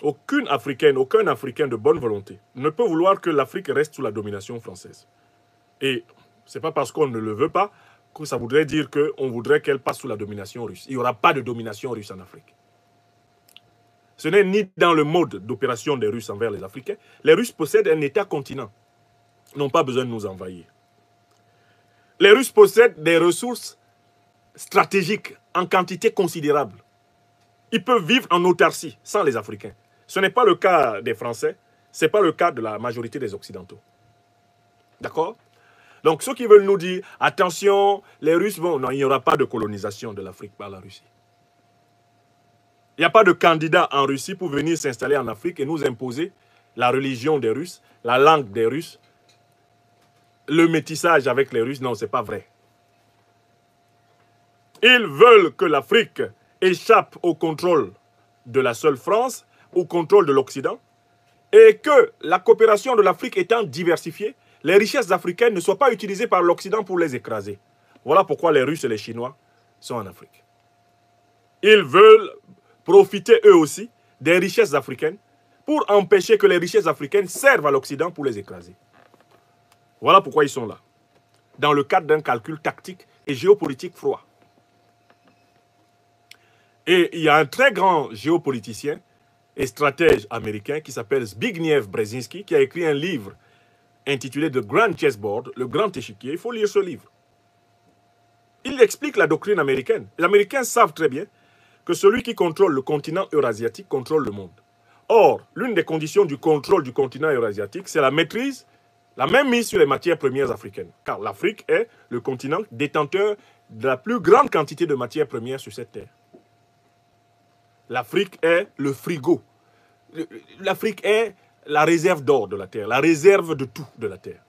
Aucune Africaine, aucun Africain de bonne volonté ne peut vouloir que l'Afrique reste sous la domination française. Et ce n'est pas parce qu'on ne le veut pas que ça voudrait dire qu'on voudrait qu'elle passe sous la domination russe. Il n'y aura pas de domination russe en Afrique. Ce n'est ni dans le mode d'opération des Russes envers les Africains. Les Russes possèdent un État-continent. Ils n'ont pas besoin de nous envahir. Les Russes possèdent des ressources stratégiques en quantité considérable. Ils peuvent vivre en autarcie sans les Africains. Ce n'est pas le cas des Français, ce n'est pas le cas de la majorité des Occidentaux. D'accord? Donc ceux qui veulent nous dire, attention, les Russes vont... Non, il n'y aura pas de colonisation de l'Afrique par la Russie. Il n'y a pas de candidat en Russie pour venir s'installer en Afrique et nous imposer la religion des Russes, la langue des Russes, le métissage avec les Russes. Non, ce n'est pas vrai. Ils veulent que l'Afrique échappe au contrôle de la seule France, au contrôle de l'Occident, et que la coopération de l'Afrique étant diversifiée, les richesses africaines ne soient pas utilisées par l'Occident pour les écraser. Voilà pourquoi les Russes et les Chinois sont en Afrique. Ils veulent profiter eux aussi des richesses africaines pour empêcher que les richesses africaines servent à l'Occident pour les écraser. Voilà pourquoi ils sont là, dans le cadre d'un calcul tactique et géopolitique froid. Et il y a un très grand géopoliticien et stratège américain qui s'appelle Zbigniew Brzezinski, qui a écrit un livre intitulé The Grand Chessboard, le grand échiquier. Il faut lire ce livre. Il explique la doctrine américaine. Les Américains savent très bien que celui qui contrôle le continent eurasiatique contrôle le monde. Or, l'une des conditions du contrôle du continent eurasiatique, c'est la maîtrise, la même mise sur les matières premières africaines. Car l'Afrique est le continent détenteur de la plus grande quantité de matières premières sur cette terre. L'Afrique est le frigo. L'Afrique est la réserve d'or de la terre, la réserve de tout de la terre.